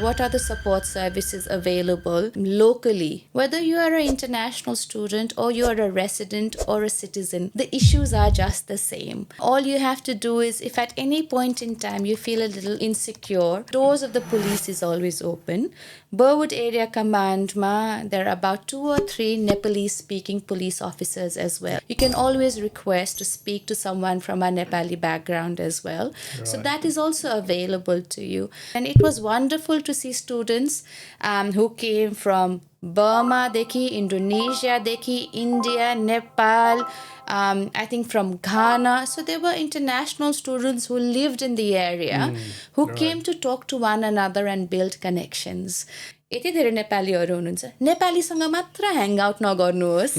what are the support services available locally. Whether you are an international student or you are a resident or a citizen, the issues are just the same. All you have to do is, if at any point in time you feel a little insecure, doors of the police is always open. Burwood Area Command there are about 2 or 3 Nepalese speaking police officers as well. You can always request to speak to someone from a Nepali background as well. So that is also available to you. And it was wonderful to see students who came from Burma, Indonesia, India, Nepal, I think from Ghana. So there were international students who lived in the area who came to talk to one another and build connections. यति धेरै नेपालीहरू हुनुहुन्छ, नेपालीसँग मात्र hang out नगर्नुहोस्,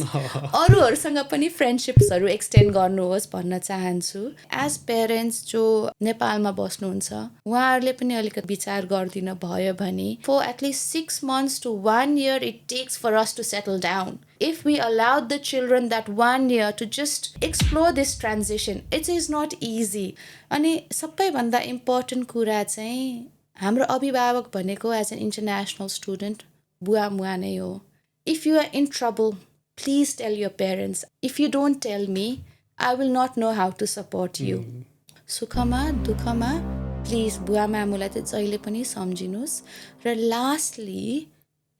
अरूहरूसँग पनि फ्रेन्डसिप्सहरू extend गर्नुहोस् भन्न चाहन्छु. एज पेरेन्ट्स जो नेपालमा बस्नुहुन्छ उहाँहरूले पनि अलिकति विचार गरिदिनु भयो भने for at least 6 months to 1 year it takes for us to settle down. If we allowed the children that 1 year to just explore this transition, it is not easy. अनि सबैभन्दा इम्पोर्टेन्ट कुरा चाहिँ हाम्रो अभिभावक भनेको एज एन इन्टरनेसनल स्टुडेन्ट बुवा मुवा नै हो. If you are in trouble please tell your parents. If you don't tell me I will not know how to support you. सुखमा दुःखमा प्लिज बुवा मामुलाई चाहिँ जहिले पनि सम्झिनुहोस्. र lastly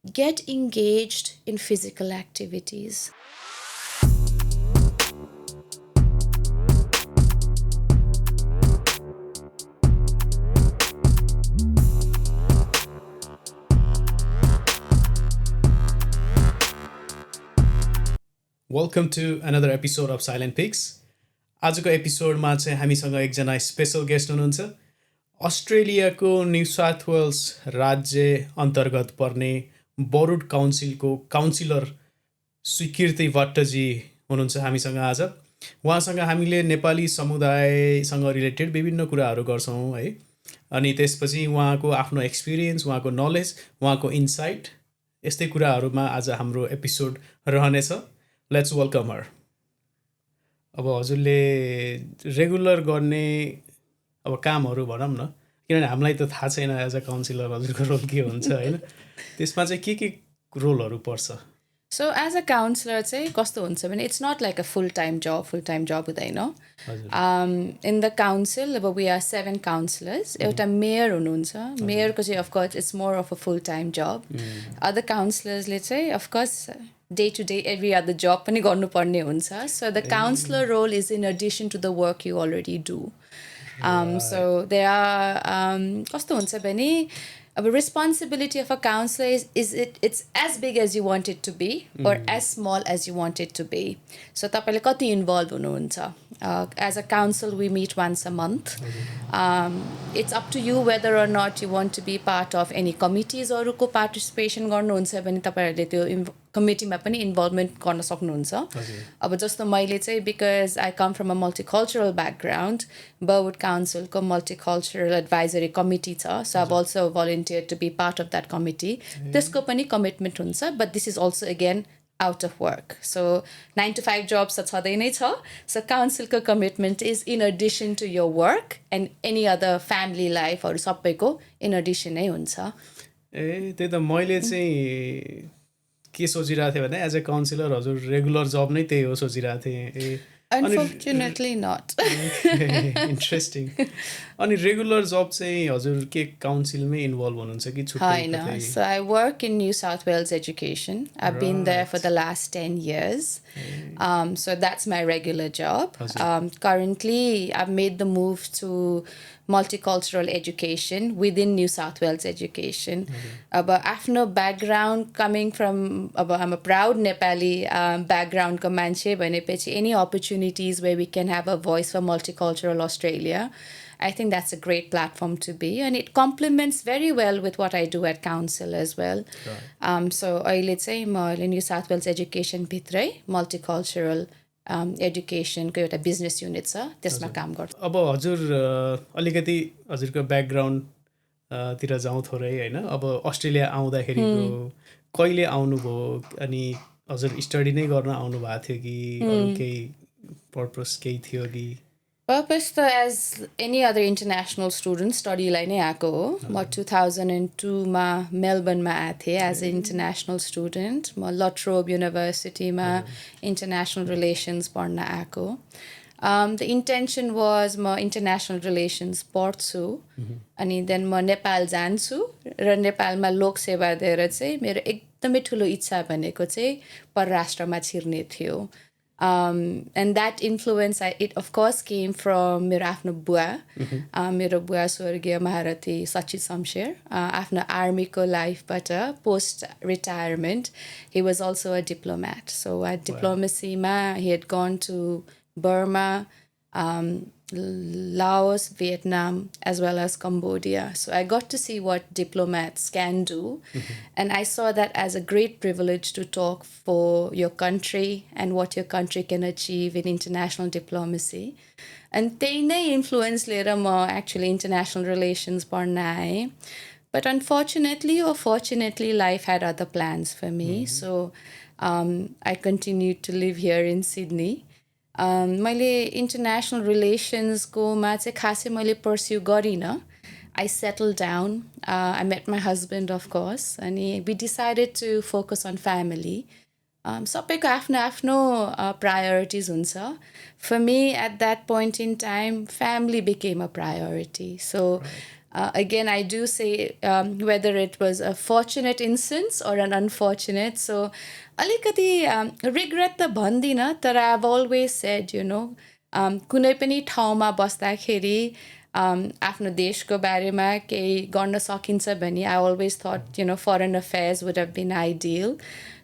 get engaged in physical activities. Welcome to another episode of Silent Pigs. आजको एपिसोडमा चाहिँ हामीसँग एकजना स्पेशल गेस्ट हुनुहुन्छ. अस्ट्रेलियाको न्यू साउथ वेल्स राज्य अन्तर्गत पर्ने बरुड काउन्सिलको काउन्सिलर सुकीर्ति भट्टजी हुनुहुन्छ हामीसँग आज. उहाँसँग हामीले नेपाली समुदायसँग रिलेटेड विभिन्न कुराहरू गर्छौँ है. अनि त्यसपछि उहाँको आफ्नो एक्सपिरियन्स, उहाँको नलेज, उहाँको इन्साइट, यस्तै कुराहरूमा आज हाम्रो एपिसोड रहनेछ. लेट्स वेलकम हर. अब हजुरले रेगुलर गर्ने अब कामहरू भनौँ न, किनभने हामीलाई त थाहा छैन एज अ काउन्सिलर हजुरको रोल के हुन्छ होइन. त्यसमा चाहिँ के रोलहरू पर्छ? सो एज अ काउन्सिलर चाहिँ कस्तो हुन्छ भने it's not like a full time job हुँदैन. इन द काउन्सिल अब वी आर 7 काउन्सिलर्स. एउटा मेयर हुनुहुन्छ. मेयरको चाहिँ of course it's more of a full time job. Other काउन्सिलर्सले चाहिँ of course day to day every other job पनि गर्नुपर्ने हुन्छ. So the councillor role is in addition to the work you already do. So they are कस्तो हुन्छ भने अब responsibility of a counselor it's as big as you want it to be or as small as you want it to be. So तपाईँले कति involve हुनुहुन्छ? As a council we meet once a month. It's up to you whether or not you want to be part of any committees अरूको participation गर्नुहुन्छ भने तपाईँहरूले त्यो कमिटीमा पनि इन्भल्भमेन्ट गर्न सक्नुहुन्छ. अब जस्तो मैले चाहिँ because I come from a multicultural background, Burwood काउन्सिलको मल्टिकल्चरल एडभाइजरी कमिटी छ. So I also volunteer to be part of that committee. त्यसको पनि कमिटमेन्ट हुन्छ. But this is also again out of work. So 9 to 5 jobs त छँदै नै छ. So councilको commitment is in addition to your work and any other family life or सबैको in addition नै हुन्छ. ए त्यही त मैले चाहिँ के सोचिरहेको थिएँ भने एज अ काउन्सिलर हजुर रेगुलर जब नै त्यही हो सोचिरहेको थिएँ. Unfortunately not. इन्ट्रेस्टिङ. अनि रेगुलर जब चाहिँ हजुर के काउन्सिलमै इन्भल्भ हुनुहुन्छ कि छुट्टै? होइन. So I work in New South Wales education. I've been there for the last 10 years. So that's my regular job. Currently I've made the move to multicultural education within New South Wales education. But आफ्नो background coming from I'm a proud Nepali background को मान्छे भनेपछि any opportunities where we can have a voice for multicultural Australia, I think that's a great platform to be, and it complements very well with what I do at council as well. So अहिले चाहिँ म New South Wales education भित्रै multicultural एडुकेसनको एउटा business unit छ, त्यसमा काम गर्छु. अब हजुर अलिकति हजुरको ब्याकग्राउन्ड तिर जाउँ थोरै होइन. अब अस्ट्रेलिया आउँदाखेरिको कहिले आउनुभयो अनि हजुर स्टडी नै गर्न आउनु भएको थियो कि अरू केही पर्पस केही थियो कि? Purpose त as any other international student स्टडीलाई नै आएको हो म 2002 मा मेलबर्नमा आएको थिएँ एज ए इन्टरनेसनल स्टुडेन्ट म लट्रोब युनिभर्सिटीमा इन्टरनेसनल रिलेसन्स पढ्न आएको द इन्टेन्सन वाज म इन्टरनेसनल रिलेसन्स पढ्छु अनि देन म नेपाल जान्छु र नेपालमा लोकसेवा दिएर चाहिँ मेरो एकदमै ठुलो इच्छा भनेको चाहिँ परराष्ट्रमा छिर्ने थियो and that influence it of course came from मेरो आफ्नो बुवा मेरो बुवा स्वर्गीय महारथी सचित शमशेर आफ्नो आर्मीको लाइफबाट post retirement he was also a diplomat so at diplomacy ma he had gone to Burma Laos, Vietnam, as well as Cambodia. So I got to see what diplomats can do. And I saw that as a great privilege to talk for your country and what your country can achieve in international diplomacy. And त्यही नै influence लिएर म actually international relations पढ्न आएँ. But unfortunately or fortunately, life had other plans for me. So I continued to live here in Sydney. मैले international रिलेसन्सकोमा चाहिँ खासै मैले पर्स्यु गरिनँ I settled down. I met my husband, of course, and we decided to focus on family. सबैको आफ्नो आफ्नो priorities हुन्छ. For me, at that point in time, family became a priority. So, again, I do say whether it was a fortunate instance or an unfortunate. So, अलिकति regret त भन्दिनँ तर I've always said, you know, कुनै पनि ठाउँमा बस्दाखेरि आफ्नो देशको बारेमा केही गर्न सकिन्छ भने I always thought, you know, foreign affairs would have been ideal.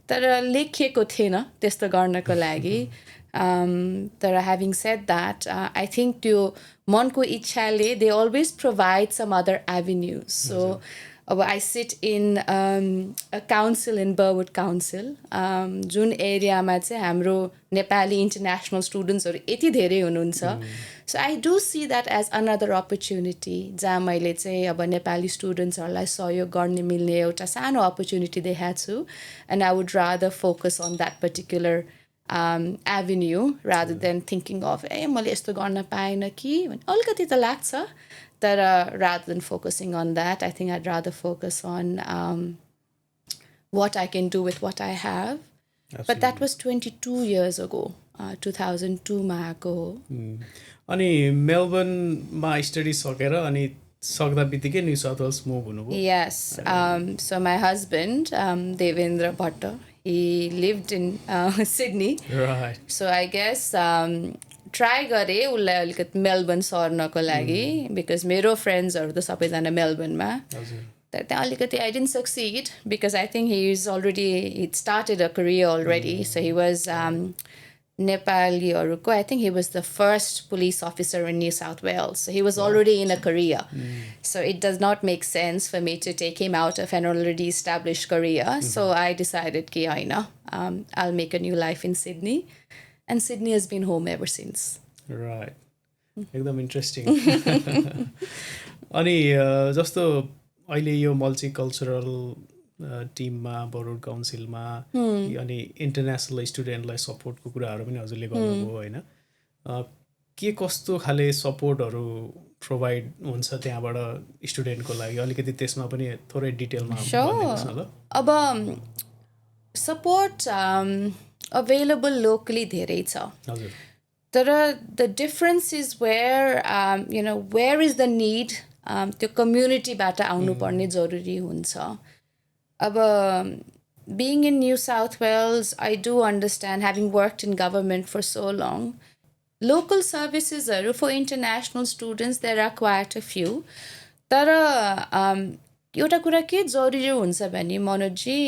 तर लेखिएको थिएन त्यस्तो गर्नको लागि तर having said that, I think त्यो मनको इच्छाले they always provide some other avenues. So I sit in a council in Burwood Council जुन एरियामा चाहिँ हाम्रो नेपाली इन्टरनेसनल स्टुडेन्ट्सहरू यति धेरै हुनुहुन्छ So I do see that as another opportunity जहाँ मैले चाहिँ अब नेपाली स्टुडेन्ट्सहरूलाई सहयोग गर्ने मिल्ने एउटा सानो opportunity देखाएको छु and I would rather focus on that particular avenue rather than thinking of मैले यस्तो गर्न पाएन कि अलिकति त लाग्छ तर rather than focusing on that I think I'd rather focus on what I can do with what I have. Absolutely. But that was 22 years ago 2002 मा आएको हो अनि मेलबर्नमा स्टडी सकेर अनि सक्दा बित्तिकै न्यू साउथ वेल्स मुभ हुनुभयो Yes. So my husband Devendra Bhatta he lived in Sydney. Right. So I guess try गरेँ उसलाई अलिकति मेलबर्न सर्नको लागि बिकज मेरो फ्रेन्ड्सहरू त सबैजना मेलबर्नमा तर त्यहाँ अलिकति I didn't succeed because I think he'd started a career already. So he was Nepaliहरूको I think he was the first police officer in New South Wales. So he was already in a career. So it does not make sense for me to take him out of an already established career. So I decided कि होइन I'll make a new life in Sydney. And Sydney has been home ever since. Right. एकदम interesting अनि जस्तो अहिले यो multicultural टिममा बरुड काउन्सिलमा अनि international स्टुडेन्टलाई सपोर्टको कुराहरू पनि हजुरले गर्नुभयो होइन के कस्तो खाले सपोर्टहरू प्रोभाइड हुन्छ त्यहाँबाट स्टुडेन्टको लागि अलिकति त्यसमा पनि थोरै डिटेलमा भनिदिनुहोस् न ल अब सपोर्ट available locally धेरै छ तर the difference is where you know where is the need त्यो कम्युनिटीबाट आउनुपर्ने जरुरी हुन्छ अब being in New South Wales I do understand having worked in government for so long local services for international students there are quite a few तर एउटा कुरा के जरुरी हुन्छ भने मनोजी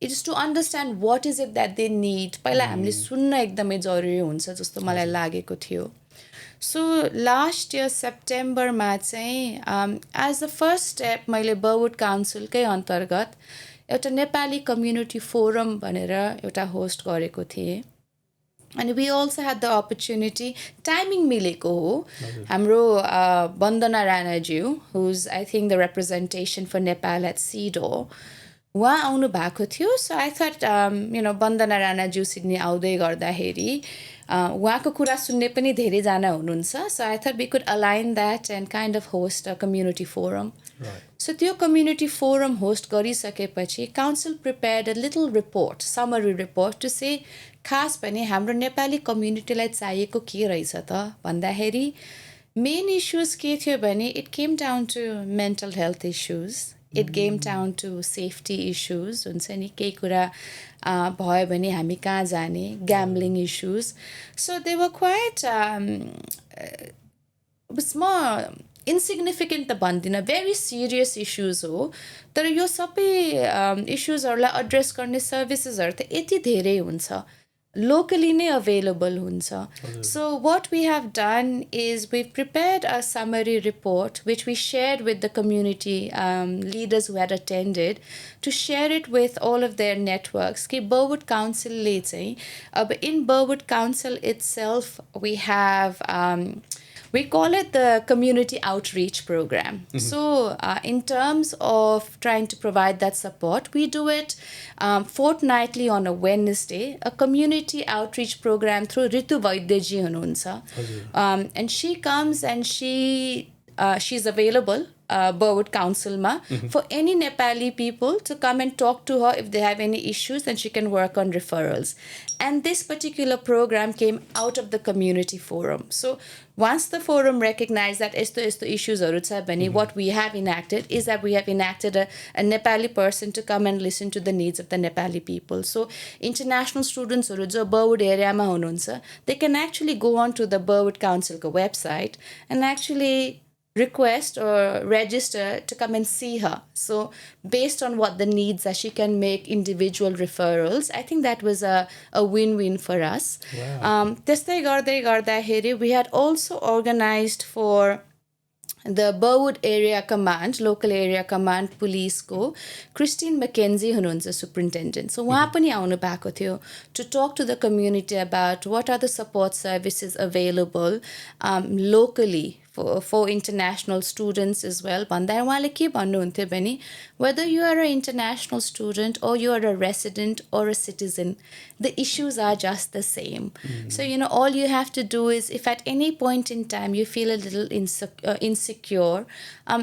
it is to understand what is it that they need पहिला हामीले सुन्न एकदमै जरुरी हुन्छ जस्तो मलाई लागेको थियो so last year September मा चाहिँ as the first step मैले Burwood Council कै अन्तर्गत एउटा नेपाली कम्युनिटी फोरम भनेर एउटा होस्ट गरेको थिएँ and we also had the opportunity timing मिलेको हो हाम्रो बन्दना राणाज्यू who's I think the representation for Nepal at CEDAW उहाँ आउनु भएको थियो so I thought you know Bandana राणाज्यू सिडनी आउँदै गर्दाखेरि उहाँको कुरा सुन्ने पनि धेरैजना हुनुहुन्छ. So I thought we could align that and kind of host a community forum. Right. So त्यो community forum host गरिसकेपछि council prepared a little report, summary report to say खास पनि हाम्रो नेपाली कम्युनिटीलाई चाहिएको के रहेछ त भन्दाखेरि main issues के थियो भने it came down to mental health issues. It came down to safety issues. हुन्छ नि केही कुरा भयो भने हामी कहाँ जाने, gambling issues. So they were quite small, insignificant त भन्दिनँ, very serious issues हो. तर यो सबै issuesहरूलाई address गर्ने servicesहरू त यति धेरै हुन्छ, locally नै available हुन्छ. So what we have done is we've prepared a summary report which we shared with the community leaders who had attended to share it with all of their networks. कि Burwood Council ले चाहिँ अब in Burwood Council itself we have we call it the community outreach program. So in terms of trying to provide that support, we do it fortnightly on a Wednesday, a community outreach program through Ritu Vaidyaji hununcha. And she comes and she's available Burwood Council ma for any Nepali people to come and talk to her if they have any issues, and she can work on referrals. And this particular program came out of the community forum. So once the forum recognized that esto issues haru cha bhane, what we have enacted is that we have enacted a Nepali person to come and listen to the needs of the Nepali people. So international students haru jo Burwood area ma hununcha, they can actually go on to the Burwood Council ko website and actually request or register to come and see her. So based on what the needs are, she can make individual referrals. I think that was a win-win for us. Wow. त्यस्तै गर्दै गर्दाखेरि we had also organized for the Burwood Area Command, Local Area Command Police को Christine McKenzie हुनुहुन्छ superintendent. So उहाँ पनि आउनु भएको थियो to talk to the community about what are the support services available locally for international students as well. भन्दा उहाँले के भन्नुहुन्थ्यो भने whether you are an international student or you are a resident or a citizen, the issues are just the same. So, you know, all you have to do is if at any point in time you feel a little insecure,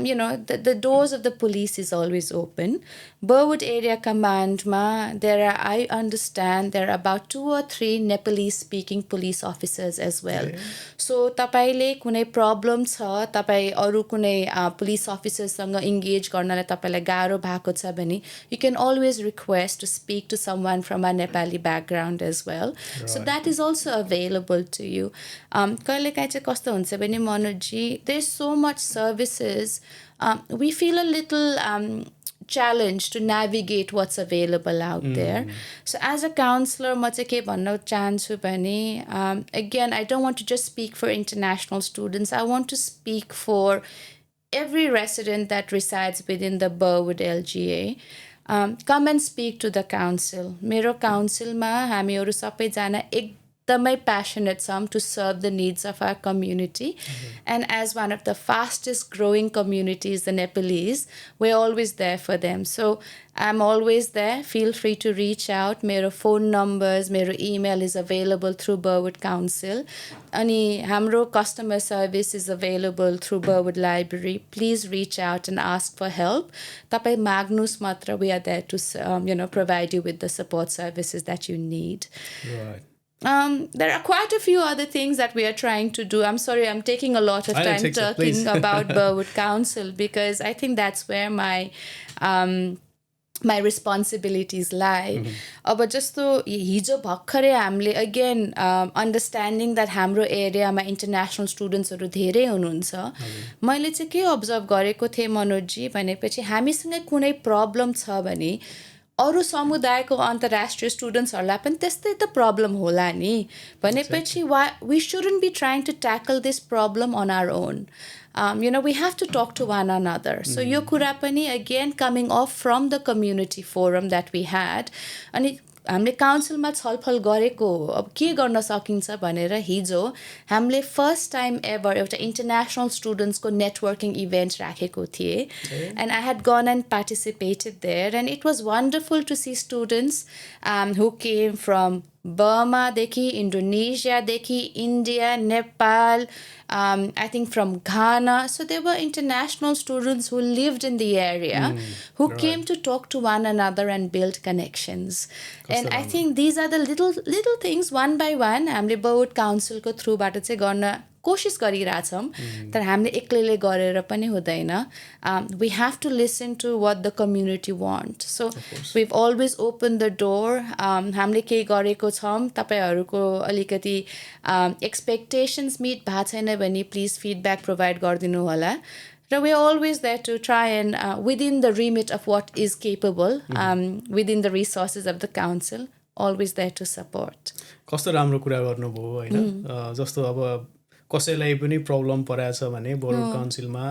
you know, the doors of the police is always open. Burwood Area Command ma, I understand there are about 2 or 3 Nepalese speaking police officers as well. Okay. So, तपाईले कुनै problem छ, तपाई अरु कुनै police officers सँग engage गर्नलाई तपाईलाई गाह्रो भएको छ भने, you can always request to speak to someone from a Nepali background as well. Right. So that is also available to you. कहिलेकाहीँ चाहिँ कस्तो हुन्छ भने मनोजी, there's so much services, we feel a little challenged to navigate what's available out there. So as a counselor, म चाहिँ के भन्न चाहन्छु भने, again, I don't want to just speak for international students. I want to speak for every resident that resides within the Burwood LGA. Come and speak to the council. मेरो councilमा हामीहरू सबैजना एकदमै passionate छौँ to serve the needs of our community. And as one of the fastest growing communities, the Nepalese, we're always there for them. So I'm always there. Feel free to reach out. मेरो phone numbers, मेरो email is available through Burwood Council. Ani hamro customer service is available through Burwood Library. Please reach out and ask for help. Tapai Magnus Matra, we are there to provide you with the support services that you need. Right. There are quite a few other things that we are trying to do. I'm sorry, I'm taking a lot of time talking about Burwood Council because I think that's where my responsibilities lie. अब जस्तो हिजो भर्खरै हामीले again understanding that हाम्रो एरियामा international studentsहरू धेरै हुनुहुन्छ. मैले चाहिँ के observe गरेको थिएँ मनोजी भनेपछि हामीसँग कुनै problem छ भने अरु समुदायको अन्तर्राष्ट्रिय स्टुडेन्ट्सहरूलाई पनि त्यस्तै त प्रब्लम होला नि भनेपछि we shouldn't be trying to tackle this problem on our own. We have to talk to one another. So यो कुरा पनि again coming off from the community forum that we had. अनि हामीले काउन्सिलमा छलफल गरेको अब के गर्न सकिन्छ भनेर हिजो हामीले फर्स्ट टाइम एभर एउटा इन्टरनेशनल स्टुडेन्ट्सको नेटवर्किङ इभेन्ट राखेको थिए and I had gone and participated there and it was wonderful to see students who came from बर्मादेखि इन्डोनेसियादेखि India Nepal I think from Ghana. So there were international students who lived in the area who came to talk to one another and build connections. And I think these are the little things one by one हामीले Burwood Council को थ्रुबाट चाहिँ गर्न कोसिस गरिरहेछौँ तर हामीले एक्लैले गरेर पनि हुँदैन we have to listen to what the community want. So we've always opened the door. हामीले केही गरेको छौँ तपाईहरूको अलिकति expectations meet भएको छैन भने please feedback provide गरिदिनु होला. So we're always there to try and within the remit of what is capable, within the resources of the council, always there to support. कस्तो राम्रो कुरा गर्नुभयो हैन जस्तो अब कसैलाई पनि प्रब्लम परेछ भने बोर्ड काउन्सिलमा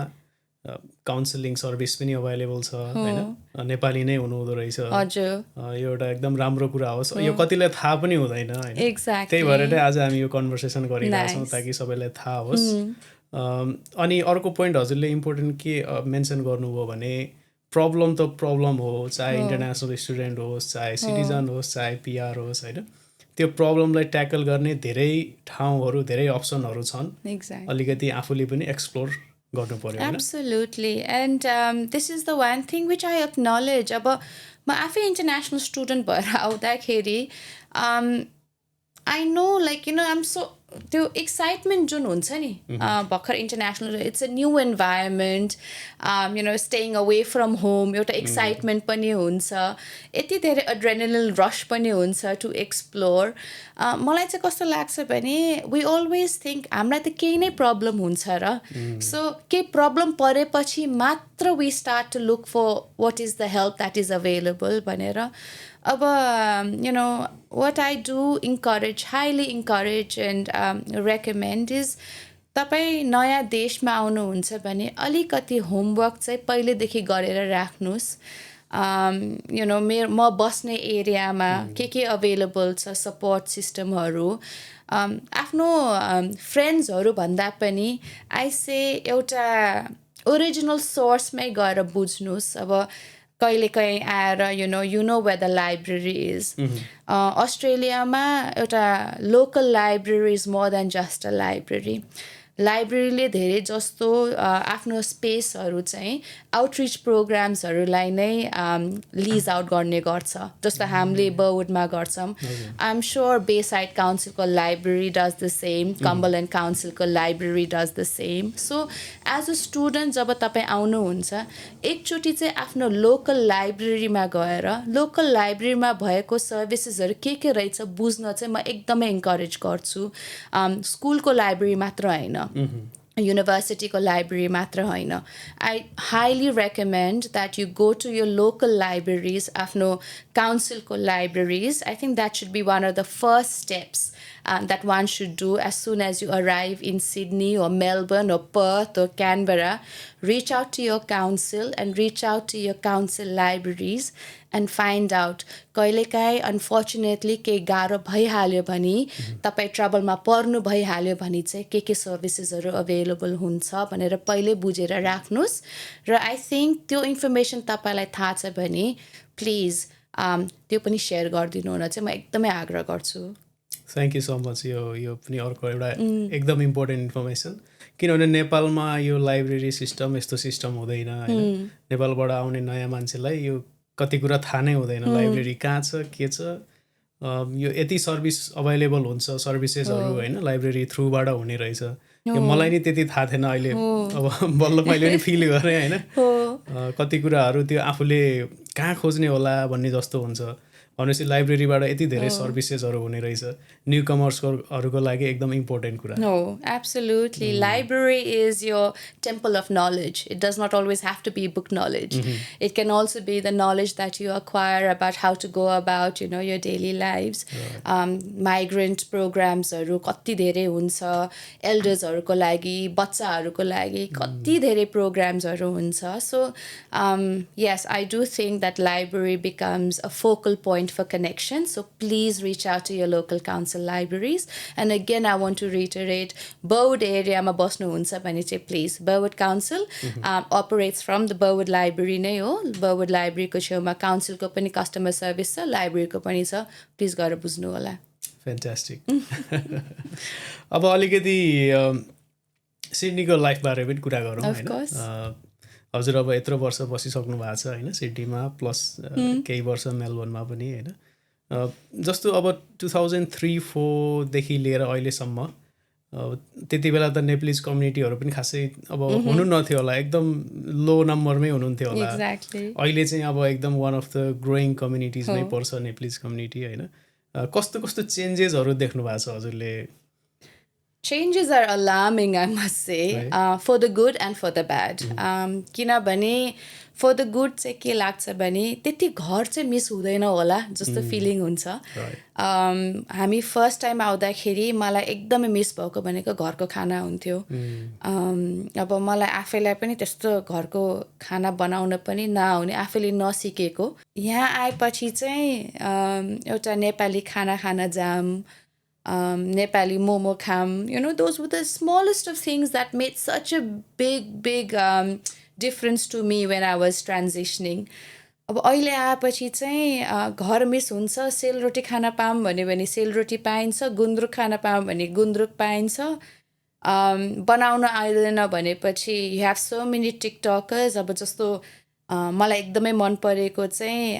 काउन्सिलिङ सर्भिस पनि अवेलेबल छ हैन नेपाली नै हुनुहुँदो रहेछ हजुर यो एउटा एकदम राम्रो कुरा होस् यो कतिलाई थाहा पनि हुँदैन हैन एक्ज्याक्टली त्यही भएर नै आज हामी यो कन्भर्सेसन गरिरहेछौँ ताकि सबैलाई थाहा होस् अनि अर्को पोइन्ट हजुरले इम्पोर्टेन्ट के मेन्सन गर्नुभयो भने प्रब्लम त प्रब्लम हो चाहे इन्टरनेसनल स्टुडेन्ट होस् चाहे सिटिजन होस् चाहे पिआर होस् हैन त्यो प्रब्लमलाई ट्याकल गर्ने धेरै ठाउँहरू धेरै अप्सनहरू छन् अलिकति आफूले पनि एक्सप्लोर गर्नु पर्यो हैन Absolutely. And this is the one thing which I acknowledge. अब म आफै इन्टरनेसनल स्टुडेन्ट भएर आउँदाखेरि I know like you know I'm so त्यो एक्साइटमेन्ट जुन हुन्छ नि भर्खर international it's a new environment you know staying away from home एउटा एक्साइटमेन्ट पनि हुन्छ यति धेरै एड्रेनलिन रस पनि हुन्छ टु एक्सप्लोर मलाई चाहिँ कस्तो लाग्छ भने वी अलवेज थिङ्क हामीलाई त केही नै प्रब्लम हुन्छ र सो केही प्रब्लम परेपछि मात्र we start to look for what is the help that is available भनेर अब you know what I do encourage highly encourage and recommend is तपाईँ नयाँ देशमा आउनुहुन्छ भने अलिकति होमवर्क चाहिँ पहिलेदेखि गरेर राख्नुहोस् you know म बस्ने एरियामा के अभाइलेबल छ सपोर्ट सिस्टमहरू आफ्नो फ्रेन्ड्सहरू भन्दा पनि आई से एउटा ओरिजिनल सोर्समै गएर बुझ्नुहोस् अब कहिलेकाहीँ आएर you know where the library is. अस्ट्रेलियामा एउटा local library is more than just a library लाइब्रेरीले धेरै जस्तो आफ्नो स्पेसहरू चाहिँ आउटरिच प्रोग्राम्सहरूलाई नै लिज आउट गर्ने गर्छ जस्तो हामीले बर्वुडमा गर्छौँ आइ एम स्योर बेसाइड काउन्सिलको library does the same Cumberland काउन्सिलको library does the same so as a student जब तपाईँ आउनुहुन्छ एकचोटि चाहिँ आफ्नो लोकल लाइब्रेरीमा गएर लोकल लाइब्रेरीमा भएको सर्भिसेसहरू के रहेछ बुझ्न चाहिँ म एकदमै इन्करेज गर्छु स्कुलको लाइब्रेरी मात्र होइन युनिभर्सिटीको लाइब्रेरी मात्र होइन I highly recommend that you go to your local libraries आफ्नो काउन्सिलको libraries I think that should be one of the first steps that one should do as soon as you arrive in Sydney or Melbourne or Perth or Canberra. Reach out to your council and reach out to your council libraries and find out. कहिलेकाहीँ unfortunately केही गाह्रो भइहाल्यो भने तपाईँ ट्रबलमा पर्नु भइहाल्यो भने चाहिँ के सर्भिसेसहरू अभाइलेबल हुन्छ भनेर पहिले बुझेर राख्नुहोस् र आई थिङ्क त्यो इन्फर्मेसन तपाईँलाई थाहा छ भने प्लिज त्यो पनि सेयर गरिदिनु हुन चाहिँ म एकदमै आग्रह गर्छु थ्याङ्क यू सो मच यो पनि अर्को एउटा एकदम इम्पोर्टेन्ट इन्फर्मेसन किनभने नेपालमा यो लाइब्रेरी सिस्टम यस्तो सिस्टम हुँदैन होइन नेपालबाट आउने नयाँ मान्छेलाई यो कति कुरा थाहा नै हुँदैन लाइब्रेरी कहाँ छ के छ यो यति सर्भिस अभाइलेबल हुन्छ सर्भिसेसहरू होइन लाइब्रेरी थ्रुबाट हुने रहेछ यो मलाई नि त्यति थाहा थिएन अहिले अब बल्ल मैले पनि फिल गरेँ होइन कति कुराहरू त्यो आफूले कहाँ खोज्ने होला भन्ने जस्तो हुन्छ भनेपछि लाइब्रेरीबाट यति धेरै सर्भिसेसहरू हुने रहेछ न्यू कमर्सहरूको लागि एकदम इम्पोर्टेन्ट कुरा हो absolutely library is your temple of knowledge it does not always have to be book knowledge it can also be the knowledge that you acquire about how to go about your daily life's migrant प्रोग्राम्सहरू कति धेरै हुन्छ एल्डर्सहरूको लागि बच्चाहरूको लागि कति धेरै प्रोग्राम्सहरू हुन्छ so yes I do think that library becomes a focal point for connection so please reach out to your local council libraries and again I want to reiterate Burwood area ma basnu huncha bhane chai please Burwood Council operates from the Burwood library नै हो Burwood library को छेउमा council को पनि customer service छ library को पनि छ please गएर बुझ्नु होला फ्यान्टास्टिक अब अलिकति सिडनीको लाइफबारे पनि कुरा गरौँ Of होइन course. हजुर अब यत्रो वर्ष बसिसक्नु भएको छ होइन सिडनीमा प्लस केही वर्ष मेलबर्नमा पनि होइन जस्तो अब 2003-04देखि लिएर अहिलेसम्म त्यति बेला त नेप्लिज कम्युनिटीहरू पनि खासै अब हुनु नथ्यो होला एकदम लो नम्बरमै हुनुहुन्थ्यो होला Exactly. अहिले चाहिँ अब एकदम वान अफ द ग्रोइङ कम्युनिटिजमै पर्छ नेप्लिज कम्युनिटी होइन कस्तो कस्तो चेन्जेसहरू देख्नु भएको छ हजुरले Changes are alarming, I must say, for the good and for the bad. किनभने for the good चाहिँ के लाग्छ भने त्यति घर चाहिँ मिस हुँदैन होला जस्तो फिलिङ हुन्छ हामी फर्स्ट टाइम आउँदाखेरि मलाई एकदमै मिस भएको भनेको घरको खाना हुन्थ्यो अब मलाई आफैलाई पनि त्यस्तो घरको खाना बनाउन पनि नआउने आफैले नसिकेको यहाँ आएपछि चाहिँ एउटा नेपाली खाना खान जाम Nepali momo kham, those were the smallest of things that made such a big difference to me when I was transitioning. अब अहिले आएपछि चाहिँ घर मिस हुन्छ सेलरोटी खान पाऊँ भन्यो भने सेलरोटी पाइन्छ गुन्द्रुक खान पाऊँ भने गुन्द्रुक पाइन्छ बनाउन आइदैन भनेपछि you have so many TikTokers अब जस्तो मलाई एकदमै मन परेको चाहिँ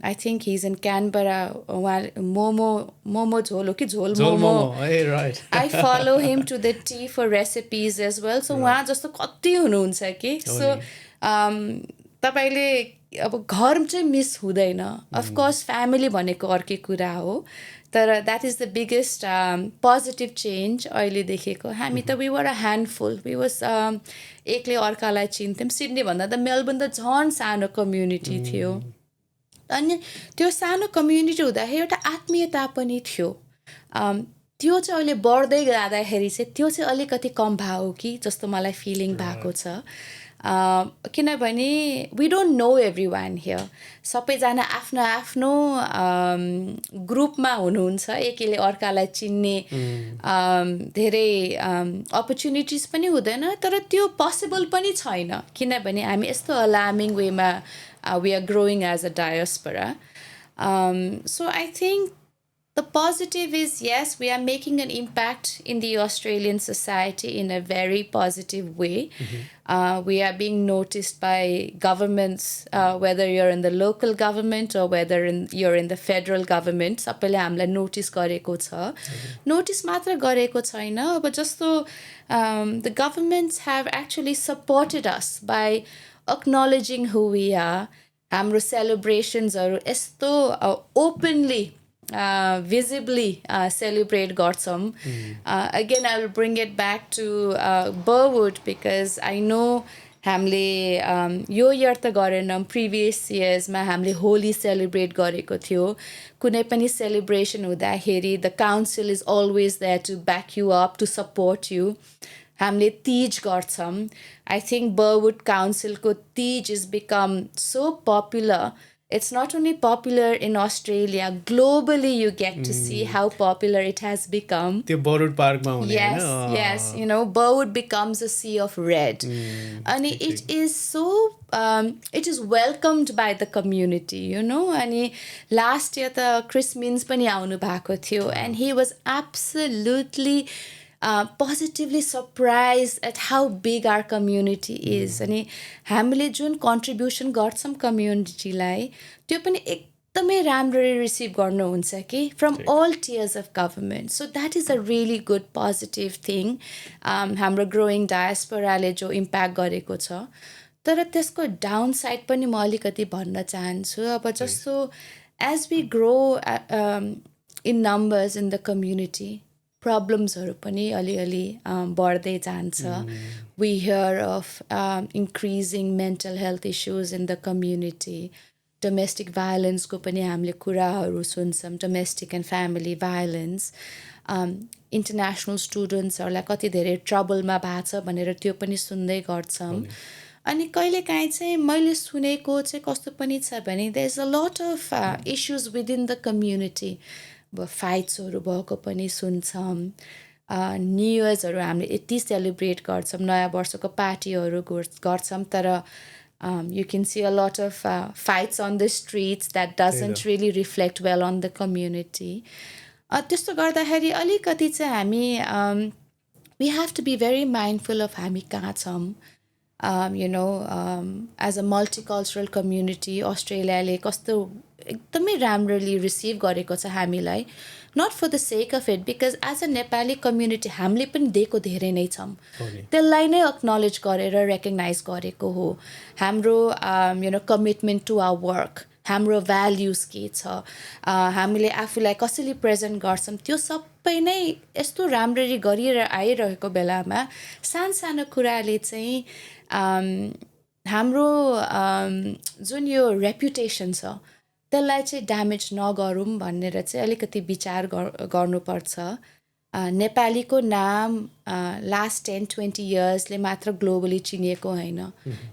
I think he's in Canberra उहाँ मोमो झोल हो कि jhol momo I follow him to the T for recipes as well so उहाँ जस्तो कति हुनुहुन्छ कि सो तपाईँले अब घर चाहिँ मिस हुँदैन अफकोर्स फ्यामिली भनेको अर्कै कुरा हो तर that is the biggest positive change अहिले देखेको हामी त we were a handful we was एकले अर्कालाई चिन्थ्यौँ सिडनी भन्दा त मेलबर्न त झन् सानो कम्युनिटी थियो अनि त्यो सानो कम्युनिटी हुँदाखेरि एउटा आत्मीयता पनि थियो त्यो चाहिँ अहिले बढ्दै जाँदाखेरि चाहिँ त्यो चाहिँ अलिकति कम भयो कि जस्तो मलाई फिलिङ भएको छ किनभने we don't know everyone here सबैजना आफ्नो आफ्नो ग्रुपमा हुनुहुन्छ एकले अर्कालाई चिन्ने धेरै अपर्च्युनिटिज पनि हुँदैन तर त्यो पोसिबल पनि छैन किनभने हामी यस्तो अलार्मिङ वेमा we are growing as a diaspora so I think the positive is, yes, we are making an impact in the Australian society in a very positive way. We are being noticed by governments, whether you're in the local government or whether you're in the federal government. सबैले हामीलाई notice गरेको छ notice मात्र गरेको छैन अब जस्तो the governments have actually supported us by acknowledging who we are. हाम्रो सेलिब्रेसन्सहरू यस्तो openly visibly celebrate गर्छौँ again I will bring it back to Burwood because I know हामीले यो इयर त गरेनौँ प्रिभियस इयर्समा हामीले होली सेलिब्रेट गरेको थियो कुनै पनि सेलिब्रेसन हुँदाखेरि the council is always there to back you up to support you हामीले तीज गर्छौँ आई थिङ्क बरवुड काउन्सिलको Teej is become so popular It's not only popular in Australia, globally you get to see how popular it has become. The Burwood Park mountain. Yes, yes. Burwood becomes a sea of red. And it is so, it is welcomed by the community, And last year, the Chris Means pani aunu bhako थियो, and he was absolutely positively surprised at how big our community is. अनि हामीले जुन contribution गर्छौँ कम्युनिटीलाई त्यो पनि एकदमै राम्ररी receive गर्नुहुन्छ कि from all tiers of government so that is a really good positive thing हाम्रो ग्रोइङ डायस्पोराले जो इम्प्याक्ट गरेको छ तर त्यसको डाउन साइड पनि म अलिकति भन्न चाहन्छु अब जस्तो as we grow in numbers in the community प्रब्लम्सहरू पनि अलिअलि बढ्दै जान्छ we hear of increasing mental health issues in the community domestic भायोलेन्सको पनि हामीले कुराहरू सुन्छौँ domestic and family violence international स्टुडेन्ट्सहरूलाई कति धेरै ट्रबलमा भएको छ भनेर त्यो पनि सुन्दै गर्छौँ अनि कहिलेकाहीँ चाहिँ मैले सुनेको चाहिँ कस्तो पनि छ भने there is a lot of issues within the community अब फाइट्सहरू भएको पनि सुन्छौँ न्यु इयर्सहरू हामीले यति सेलिब्रेट गर्छौँ नयाँ वर्षको पार्टीहरू गर्छौँ तर you can see a lot of fights on the streets that doesn't really reflect well on the community. त्यस्तो गर्दाखेरि अलिकति चाहिँ हामी we have to be very mindful of हामी कहाँ छौँ. As a multicultural community, अस्ट्रेलियाले कस्तो एकदमै राम्ररी रिसिभ गरेको छ हामीलाई. Not for the sake of it, because as a Nepali community, हामीले पनि दिएको धेरै नै छौँ. त्यसलाई नै acknowledge गरेर recognize गरेको हो. हाम्रो commitment to our work, हाम्रो values के छ, हामीले आफूलाई कसरी प्रेजेन्ट गर्छौँ, त्यो सबै नै यस्तो राम्ररी गरिएर आइरहेको बेलामा सानो कुराले चाहिँ हाम्रो जुन यो रेपुटेसन छ त्यसलाई चाहिँ ड्यामेज नगरौँ भनेर चाहिँ अलिकति विचार गर्नुपर्छ. नेपालीको नाम लास्ट 10-20 इयर्सले मात्र ग्लोबली चिनिएको होइन.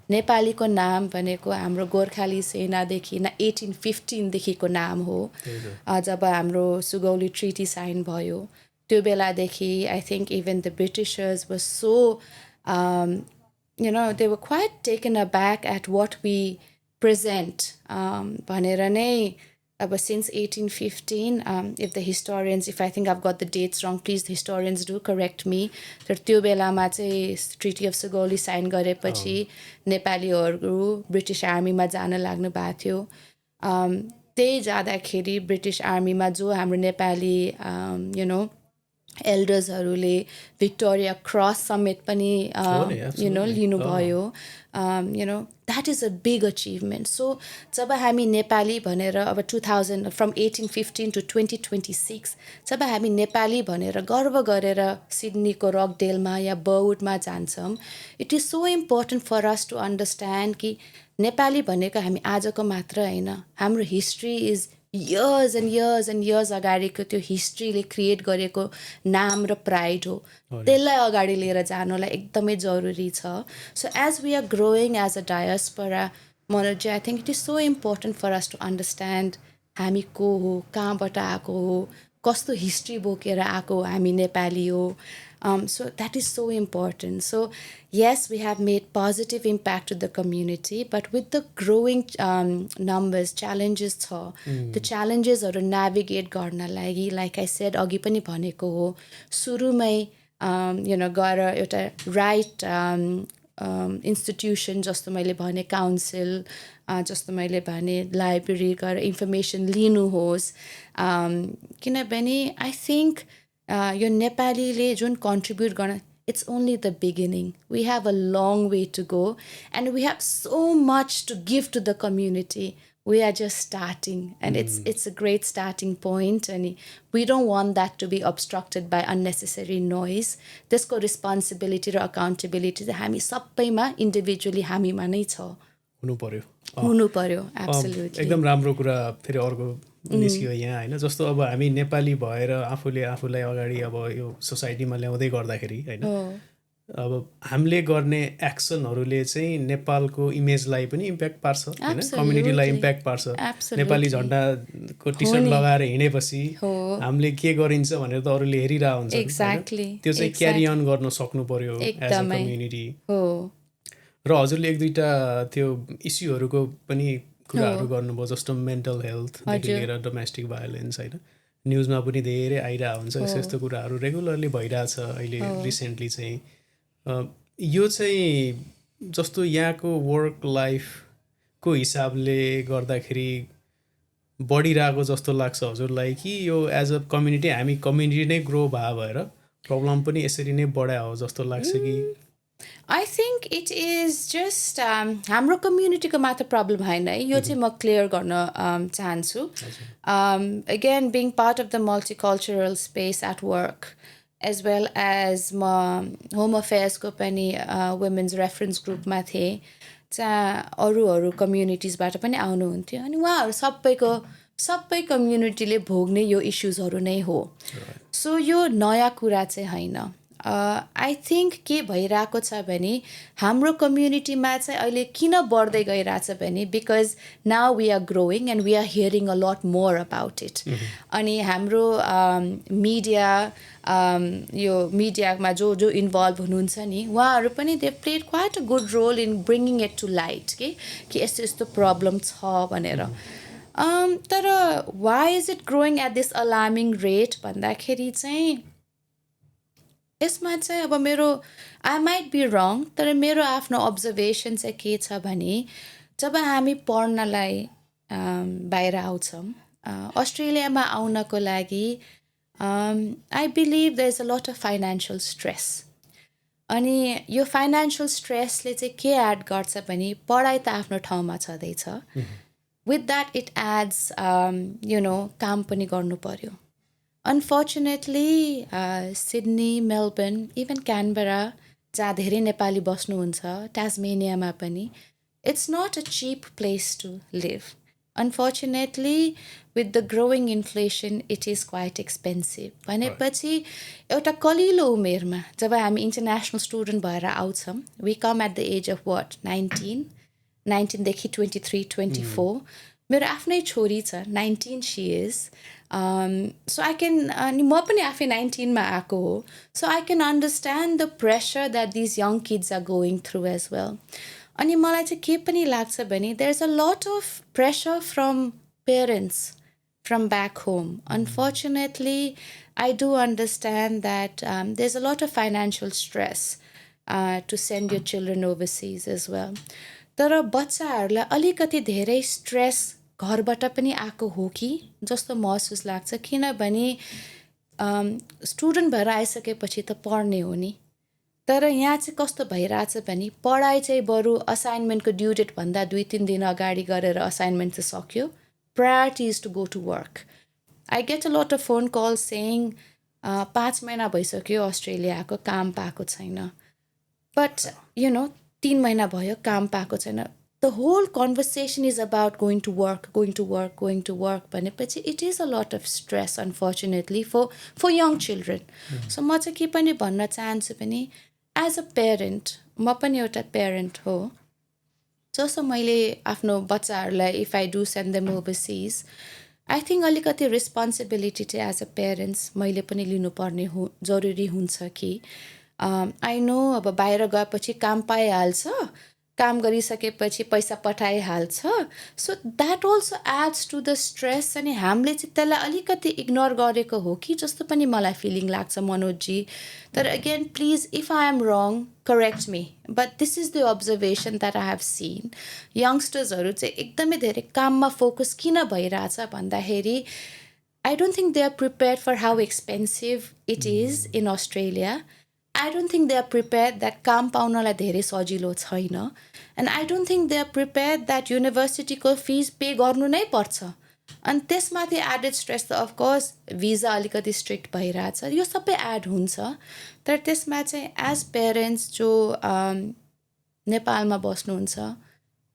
नेपालीको नाम भनेको हाम्रो गोर्खाली सेनादेखि 1815देखिको नाम हो. जब हाम्रो सुगौली ट्रिटी साइन भयो त्यो बेलादेखि I think even the Britishers was so they were quite taken aback at what we present. भनेर नै अब since 1815, if the historians, if I think I've got the dates wrong, please the historians do correct me. तर त्यो बेलामा चाहिँ treaty of Sugauli sign गरेपछि नेपालीहरू British आर्मीमा जान लाग्नु भएको थियो. त्यही जाँदाखेरि ब्रिटिस आर्मीमा जो हाम्रो नेपाली एल्डर्सहरूले भिक्टोरिया क्रस समेत पनि लिनुभयो. That is a big achievement. So जब हामी नेपाली भनेर अब 2000 फ्रम 1815 to 2026 जब हामी नेपाली भनेर गर्व गरेर सिडनीको रकडेलमा या बर्वुडमा जान्छौँ, it is so important for us to understand कि नेपाली भनेको हामी आजको मात्र होइन, हाम्रो history is years and years and years अगाडिको त्यो हिस्ट्रीले क्रिएट गरेको नाम र प्राइड हो. त्यसलाई अगाडि लिएर जानुलाई एकदमै जरुरी छ. So as we are growing as a diaspora, Manoj, I think it is so important for us to understand हामी को हो, कहाँबाट आएको हो, कस्तो हिस्ट्री बोकेर आएको हामी नेपाली हो. So that is so important. So yes, we have made positive impact to the community, but with the growing numbers, challenges छ. The challenges are to navigate गर्न लागि, like I said, अघि पनि भनेको हो, सुरुमै गएर एउटा right institution जस्तो मैले भने काउन्सिल, जस्तो मैले भने लाइब्रेरी गएर इन्फर्मेसन लिनुहोस्. किनभने आई थिङ्क यो नेपालीले जुन कन्ट्रिब्युट गर्न, it's only the beginning. We have a long way to go and we have so much to give to the community. We are just starting and it's a great starting point and we don't want that to be obstructed by unnecessary noise. त्यसको responsibility र accountability चाहिँ हामी सबैमा individually हामीमा नै छ, हुनु पर्यो. Absolutely. एकदम राम्रो कुरा फेरि अर्को निस्कियो यहाँ होइन. जस्तो अब हामी नेपाली भएर आफूलाई अगाडि अब यो सोसाइटीमा ल्याउँदै गर्दाखेरि होइन, अब हामीले गर्ने एक्सनहरूले चाहिँ नेपालको इमेजलाई पनि इम्प्याक्ट पार्छ होइन, कम्युनिटीलाई इम्प्याक्ट पार्छ. नेपाली झन्डाको टी सर्ट लगाएर हिँडेपछि हामीले के गरिन्छ भनेर त अरूले हेरिरहेको हुन्छ. त्यो चाहिँ क्यारी अन गर्न सक्नु पर्यो एज अ कम्युनिटी. र हजुरले एक दुईवटा त्यो इस्युहरूको पनि कुराहरू गर्नुभयो, जस्तो मेन्टल हेल्थदेखि लिएर डोमेस्टिक भायोलेन्स होइन. न्युजमा पनि धेरै आइरहेको हुन्छ, यस्तो यस्तो कुराहरू रेगुलरली भइरहेछ अहिले रिसेन्टली चाहिँ. यो चाहिँ जस्तो यहाँको वर्क लाइफको हिसाबले गर्दाखेरि बढिरहेको जस्तो लाग्छ हजुरलाई, कि यो एज अ कम्युनिटी हामी कम्युनिटी नै ग्रो भएर प्रब्लम पनि यसरी नै बढायो हो जस्तो लाग्छ कि? I think it is just हाम्रो कम्युनिटीको मात्र प्रब्लम होइन है, यो चाहिँ म क्लियर गर्न चाहन्छु. Again, being part of the multicultural space at work, as well as म होम अफेयर्सको पनि वुमेन्स रेफरेन्स ग्रुपमा थिएँ, जहाँ अरू कम्युनिटिजबाट पनि आउनुहुन्थ्यो अनि उहाँहरू सबै कम्युनिटीले भोग्ने यो इस्युजहरू नै हो. सो यो नयाँ कुरा चाहिँ होइन. आई थिङ्क के भइरहेको छ भने हाम्रो कम्युनिटीमा चाहिँ अहिले किन बढ्दै गइरहेछ भने because now we are growing and we are hearing a lot more about it. अनि हाम्रो मिडिया, यो मिडियामा जो इन्भल्भ हुनुहुन्छ नि, उहाँहरू पनि they played quite a good role in bringing it to light कि यस्तो यस्तो प्रब्लम छ भनेर. तर why is it growing at this alarming rate भन्दाखेरि चाहिँ यसमा चाहिँ अब मेरो आई माइट बी रङ तर मेरो आफ्नो अब्जर्भेसन चाहिँ के छ भने जब हामी पढ्नलाई बाहिर आउँछौँ अस्ट्रेलियामा आउनको लागि I believe there is a lot of financial stress अनि यो फाइनेन्सियल स्ट्रेसले चाहिँ के एड गर्छ भने पढाइ त आफ्नो ठाउँमा छँदैछ with that it adds काम पनि गर्नु पर्यो unfortunately Sydney Melbourne even Canberra जहाँ धेरै नेपाली बस्नुहुन्छ टास्मेनियामा पनि it's not a cheap place to live unfortunately with the growing inflation it is quite expensive भनेपछि एउटा कलिलो उमेरमा जब हामी इन्टरनेसनल स्टुडेन्ट भएर आउँछौँ we come at the age of 19 देखि 23, 24 मेरो आफ्नै छोरी छ 19 she is so I can अनि म पनि आफै 19मा आएको हो so I can understand the pressure that these young kids are going through as well अनि मलाई चाहिँ के पनि लाग्छ भने there is a lot of pressure from parents from back home unfortunately I do understand that there is a lot of financial stress to send your children overseas as well तर बच्चाहरूलाई अलिकति धेरै स्ट्रेस घरबाट पनि आएको हो कि जस्तो महसुस लाग्छ किनभने स्टुडेन्ट भएर आइसकेपछि त पढ्ने हो नि तर यहाँ चाहिँ कस्तो भइरहेछ भने पढाइ चाहिँ बरु असाइनमेन्टको ड्यु डेटभन्दा 2-3 दिन अगाडि गरेर असाइनमेन्ट चाहिँ सक्यो priority is to go to work I get a lot of phone call saying 5 महिना भइसक्यो अस्ट्रेलियाको काम पाएको छैन बट 3 महिना भयो काम पाएको छैन the whole conversation is about going to work भनेपछि it is a lot of stress unfortunately for young children so म चाहिँ के पनि भन्न चाहन्छु भने एज अ पेरेन्ट म पनि एउटा पेरेन्ट हो जस्तो मैले आफ्नो बच्चाहरूलाई if I do send them overseas I think अलिकति रेस्पोन्सिबिलिटी चाहिँ एज अ पेरेन्ट्स मैले पनि लिनुपर्ने जरुरी हुन्छ कि आई नो अब बाहिर गएपछि काम पाइहाल्छ काम गरिसकेपछि पैसा पठाइहाल्छ so that also adds to the stress अनि हामीले चाहिँ त्यसलाई अलिकति इग्नोर गरेको हो कि जस्तो पनि मलाई फिलिङ लाग्छ मनोजजी तर again please if I am wrong correct me but this is the observation that I have seen यङ्स्टर्सहरू चाहिँ एकदमै धेरै काममा फोकस किन भइरहेछ भन्दाखेरि I don't think they are prepared for how expensive it is in Australia I don't think they are prepared that काम पाउनलाई धेरै सजिलो छैन and I don't think they are prepared that university को fees पे गर्नु नै पर्छ अनि त्यसमाथि एडेड स्ट्रेस त अफकोर्स भिजा अलिकति स्ट्रिक्ट भइरहेछ यो सबै एड हुन्छ तर त्यसमा चाहिँ एज पेरेन्ट्स जो नेपालमा बस्नुहुन्छ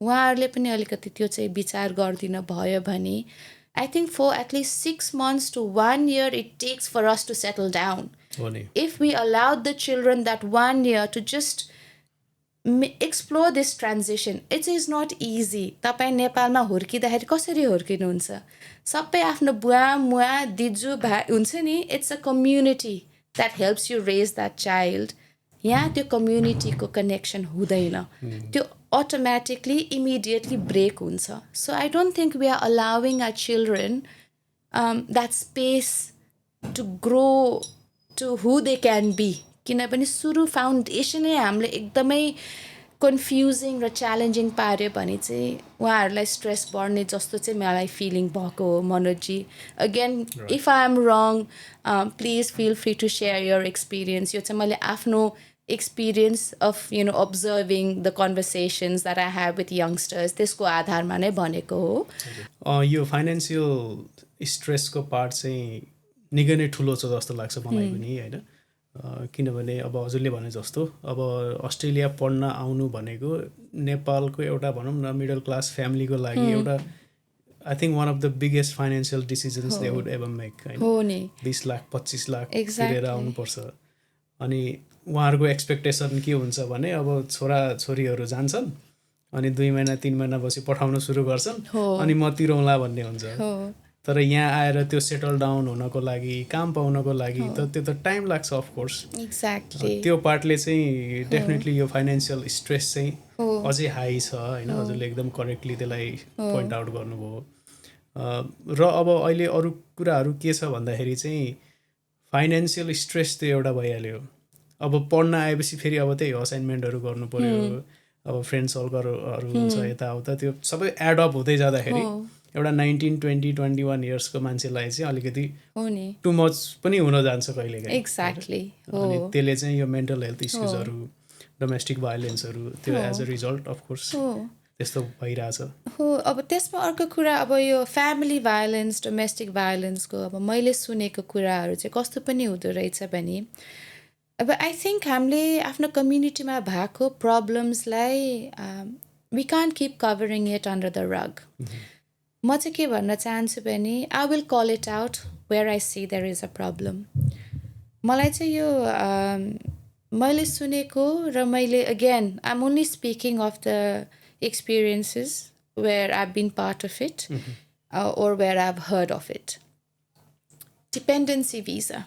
उहाँहरूले पनि अलिकति त्यो चाहिँ विचार गरिदिनु भयो भने I think for at least 6 months to 1 year it takes for us to settle down. If we allowed the children that 1 year to just explore this transition, it is not easy. तपाईं नेपालमा हुर्किँदाखेरि कसरी हुर्किनुहुन्छ सबै आफ्नो बुवा मुवा दिजु भाइ हुन्छ नि it's a community that helps you raise that child. यहाँ त्यो कम्युनिटीको कनेक्सन हुँदैन त्यो automatically immediately break huncha so I don't think we are allowing our children that space to grow to who they can be किनभने सुरु foundation नै हामीले एकदमै confusing र च्यालेन्जिङ पार्यो भने चाहिँ उहाँहरूलाई स्ट्रेस बढ्ने जस्तो चाहिँ मलाई फिलिङ भएको हो मनोजजी again if I am wrong please feel free to share your experience यो चाहिँ मैले आफ्नो experience of observing the conversations that I have with youngsters त्यसको आधारमा नै भनेको हो यो फाइनेन्सियल स्ट्रेसको पार्ट चाहिँ निकै नै ठुलो छ जस्तो लाग्छ मलाई पनि हैन किनभने अब हजुरले भने जस्तो अब अस्ट्रेलिया पढ्न आउनु भनेको नेपालको एउटा भनौँ न मिडल क्लास फ्यामिलीको लागि एउटा I think one of the biggest financial decisions they would ever make हैन 20 लाख 25 लाख तिरेर आउनुपर्छ अनि उहाँहरूको एक्सपेक्टेसन के हुन्छ भने अब छोराछोरीहरू जान्छन् अनि 2 महिना 3 महिनापछि पठाउन सुरु गर्छन् अनि म तिरौँला भन्ने हुन्छ तर यहाँ आएर त्यो सेटल डाउन हुनको लागि काम पाउनको लागि त त्यो त टाइम लाग्छ अफ कोर्स एक्ज्याक्टली त्यो पार्टले चाहिँ डेफिनेटली यो फाइनेन्सियल स्ट्रेस चाहिँ अझै हाई छ हैन हजुरले एकदम करेक्टली त्यसलाई पोइन्ट आउट गर्नुभयो र अब अहिले अरू कुराहरू के छ भन्दाखेरि चाहिँ फाइनेन्सियल स्ट्रेस त्यो एउटा भइहाल्यो अब पढ्न आएपछि फेरि अब त्यही असाइनमेन्टहरू गर्नु पर्यो अब फ्रेन्ड सर्कलहरू हुन्छ यताउता त्यो सबै एडअप हुँदै जाँदाखेरि एउटा 19, 20, 21 इयर्सको मान्छेलाई चाहिँ अलिकति टु मच पनि हुन जान्छ कहिलेकाहीँ एक्ज्याक्टली अनि त्यसले चाहिँ यो मेन्टल हेल्थ इस्युजहरू डोमेस्टिक भायोलेन्सहरू त्यो एज अ रिजल्ट अफकोर्स त्यस्तो भइरहेछ हो अब त्यसमा अर्को कुरा अब यो फ्यामिली भायोलेन्स डोमेस्टिक भायोलेन्सको अब मैले सुनेको कुराहरू चाहिँ कस्तो पनि हुँदो रहेछ भने अब आई थिङ्क हामीले आफ्नो कम्युनिटीमा भएको प्रब्लम्सलाई we can't keep covering it under the rug म चाहिँ के भन्न चाहन्छु भने I will call it out where I see there is a problem मलाई चाहिँ यो मैले सुनेको र मैले again I am only speaking of the experiences where I've been part of it or where I've heard of it. Dependency visa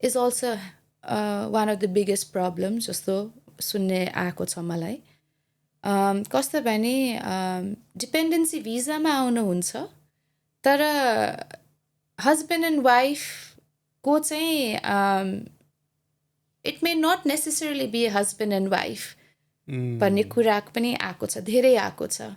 is also one of the biggest problems जस्तो सुन्ने आएको छ मलाई कस्तो भने डिपेन्डेन्सी भिजामा आउनुहुन्छ तर हस्बेन्ड एन्ड वाइफको चाहिँ it may not necessarily be husband and wife भन्ने कुराको पनि आएको छ धेरै आएको छ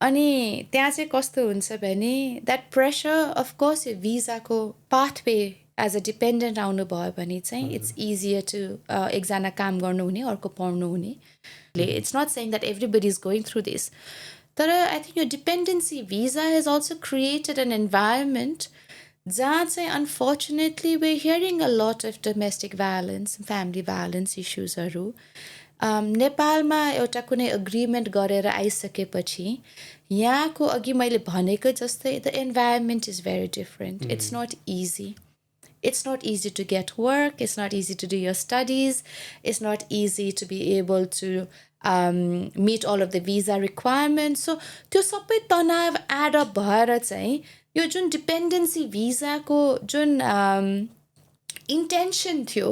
अनि त्यहाँ चाहिँ कस्तो हुन्छ भने द्याट प्रेसर अफकोर्स यो भिजाको पाथवे एज अ डिपेन्डेन्ट आउनुभयो भने चाहिँ इट्स इजियर टु एकजना काम गर्नुहुने अर्को पढ्नुहुने it's not saying that everybody is going through this तर आई थिङ्क यो dependency visa has also created an environment जहाँ चाहिँ unfortunately we hearing a lot of domestic violence family violence इस्युजहरू नेपालमा एउटा कुनै एग्रिमेन्ट गरेर आइसकेपछि यहाँको अघि मैले भनेको जस्तै the environment is very different it's not easy it's not easy to get work, it's not easy to do your studies, it's not easy to be able to meet all of the visa requirements. So त्यो सबै तनाव add up भएर चाहिँ यो जुन dependency भिजाको जुन intention थियो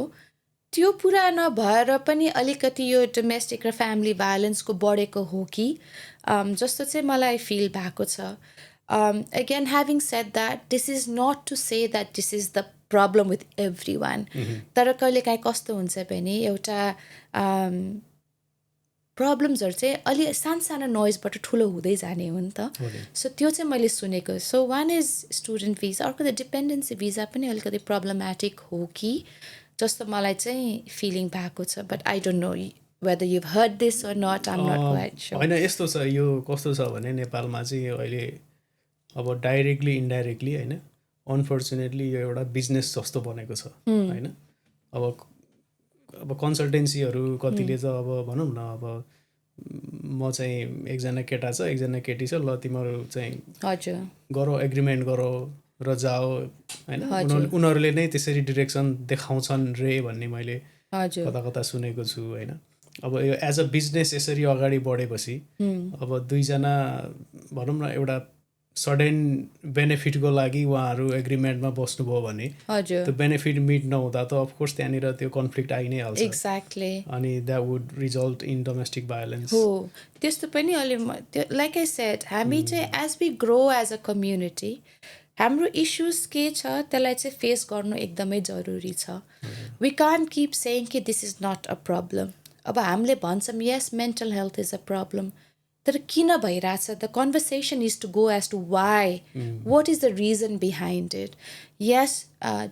त्यो पुरा नभएर पनि अलिकति यो डोमेस्टिक र फ्यामिली भायोलेन्सको बढेको हो कि जस्तो चाहिँ मलाई फिल भएको छ again having said that this is not to say that this is the problem with everyone तर कहिले काहीँ कस्तो हुन्छ भने एउटा प्रब्लम्सहरू चाहिँ अलि सानो नोइजबाट ठुलो हुँदै जाने हो नि त सो त्यो चाहिँ मैले सुनेको so one is student visa अर्को त डिपेन्डेन्सी भिजा पनि अलिकति प्रब्लमेटिक हो कि जस्तो मलाई चाहिँ फिलिङ भएको छ but I don't know whether you've heard this or not, I'm not quite sure. होइन यस्तो छ यो कस्तो छ भने नेपालमा चाहिँ अहिले अब डाइरेक्टली इन्डाइरेक्टली होइन अनफर्चुनेटली यो एउटा बिजनेस जस्तो बनेको छ होइन अब कन्सल्टेन्सीहरू कतिले त अब भनौँ न अब म चाहिँ एकजना केटा छ एकजना केटी छ ल तिमीहरू चाहिँ हजुर गरौ एग्रिमेन्ट गरौ र जाओ होइन उनीहरूले नै त्यसरी डिरेक्सन देखाउँछन् रे भन्ने मैले कता कता सुनेको छु होइन अब यो एज अ बिजनेस यसरी अगाडि बढेपछि अब दुईजना भनौँ न एउटा सडन बेनिफिटको लागि उहाँहरू एग्रिमेन्टमा बस्नुभयो भने त्यो बेनिफिट मिट नहुँदा त अफकोर्स त्यहाँनिर त्यो कन्फ्लिक्ट आइ नै हाल्छ एक्ज्याक्टली अनि that would result in domestic violence हो त्यस्तो पनि अलि लाइक आई सेड हामी चाहिँ as we grow as a community हाम्रो इस्युज के छ त्यसलाई चाहिँ फेस गर्नु एकदमै जरुरी छ वी कान्ट किप सेइङ कि this is not a problem अब हामीले भन्छौँ यस mental health is a problem तर किन भइरहेछ the conversation is to go as to why what is the reason behind it यस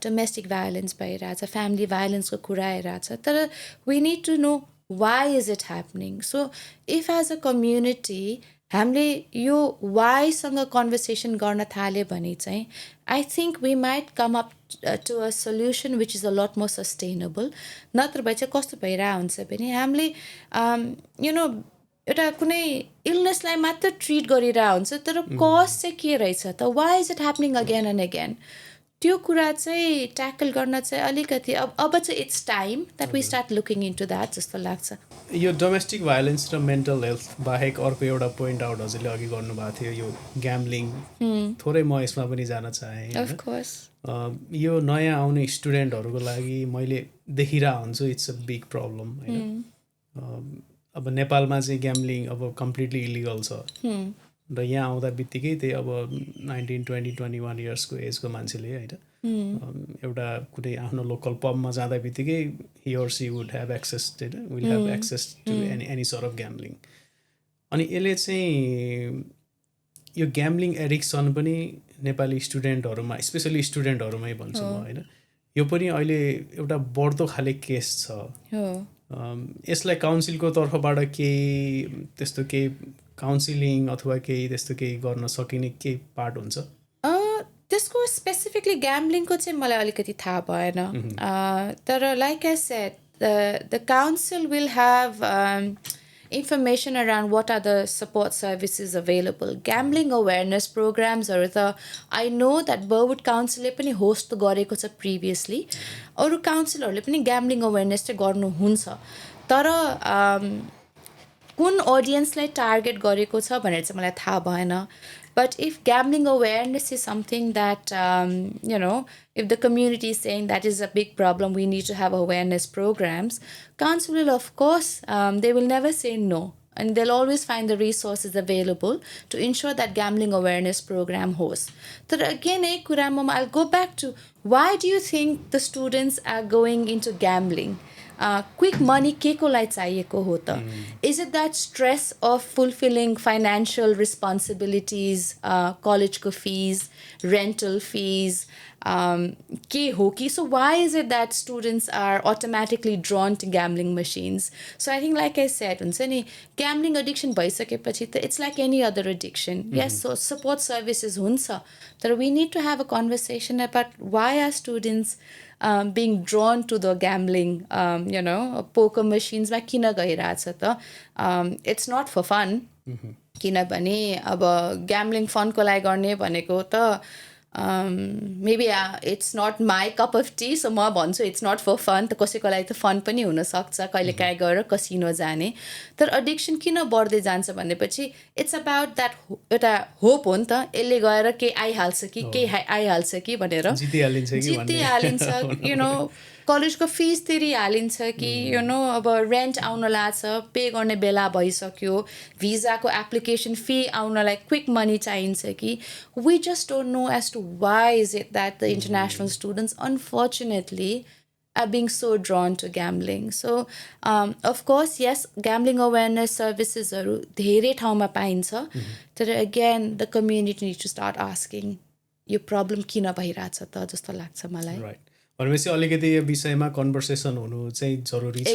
डोमेस्टिक भायोलेन्स भइरहेछ फ्यामिली भायोलेन्सको कुरा आइरहेछ तर we need to know why is it happening so if as a community हामीले यो वाइसँग कन्भर्सेसन गर्न थाल्यो भने चाहिँ I think we might come up to a solution which is a lot more sustainable नत्र भए चाहिँ कस्तो भइरहेको हुन्छ भने हामीले यु नो एउटा कुनै इलनेसलाई मात्र ट्रिट गरिरहेको हुन्छ तर कज चाहिँ के रहेछ त why is it happening again and again त्यो कुरा चाहिँ ट्याकल गर्न चाहिँ अलिकति अब चाहिँ it's time that we start looking into that जस्तो लाग्छ यो डोमेस्टिक भायोलेन्स र मेन्टल हेल्थ बाहेक अर्को एउटा पोइन्ट आउट हजुरले अघि गर्नुभएको थियो यो ग्याम्लिङ थोरै म यसमा पनि जान चाहेँ अफकोर्स यो नयाँ आउने स्टुडेन्टहरूको लागि मैले देखिरहेको हुन्छु इट्स अ बिग प्रब्लम होइन अब नेपालमा चाहिँ ग्याम्लिङ अब कम्प्लिटली इलिगल छ र यहाँ आउँदा बित्तिकै त्यही अब 19, 20, 21 इयर्सको एजको मान्छेले होइन एउटा कुनै आफ्नो लोकल पबमा जाँदा बित्तिकै he or she would have access will have access to any sort of gambling अनि यसले चाहिँ यो ग्याम्लिङ एडिक्सन पनि नेपाली स्टुडेन्टहरूमा स्पेसली स्टुडेन्टहरूमै भन्छु म होइन यो पनि अहिले एउटा बढ्दो खाले केस छ यसलाई काउन्सिलको तर्फबाट केही त्यस्तो केही काउन्सिलिङ अथवा केही त्यस्तो केही गर्न सकिने केही पार्ट हुन्छ त्यसको स्पेसिफिकली ग्याम्लिङको चाहिँ मलाई अलिकति थाहा भएन तर like I shed the council will have information around what are the support services available. Gambling awareness programs are the, I know that Burwood Council पनि host गरेको छ previously. अरू काउन्सिलहरूले पनि gambling awareness चाहिँ गर्नुहुन्छ तर कुन audience-लाई target गरेको छ भनेर चाहिँ मलाई थाहा भएन. But if gambling awareness is something that, if the community is saying that is a big problem, we need to have awareness programs, council will, of course, they will never say no. And they'll always find the resources available to ensure that gambling awareness program hosts. But again, I'll go back to why do you think the students are going into gambling? Quick money केको लागि चाहिएको हो त is it that stress of fulfilling financial responsibilities collegeको fees rental fees के हो कि so why is it that students are automatically drawn to gambling machines so I think like I said हुन्छ नि gambling addiction भइसकेपछि त it's like any other addiction yes so support services हुन्छ तर we need to have a conversation about why are students being drawn to the gambling, poker machines मा किन गइरहेछ त it's not for fun किनभने अब gambling fun को लागि गर्ने भनेको त maybe it's not my cup of tea so म भन्छु it's not for fun त कसैको लागि त fun पनि हुन सक्छ कहिलेकाहीँ गएर कसिनो जाने तर addiction किन बढ्दै जान्छ भनेपछि it's about that एउटा hope हो नि त यसले गएर के आइहाल्छ कि के आइहाल्छ कि भनेर जितिहालिन्छ कलेजको फिस तिरिहालिन्छ कि अब रेन्ट आउन लाग्छ पे गर्ने बेला भइसक्यो भिजाको एप्लिकेसन फी आउनलाई क्विक मनी चाहिन्छ कि we just don't know as to why is it that the international students unfortunately are being so drawn to gambling. So, of course, yes, gambling awareness services are धेरै ठाउँमा पाइन्छ तर again the community needs to start asking यो problem किन भइरहेछ त जस्तो लाग्छ मलाई right भनेपछि अलिकति यो विषयमा कन्भर्सेसन हुनु चाहिँ जरुरी छ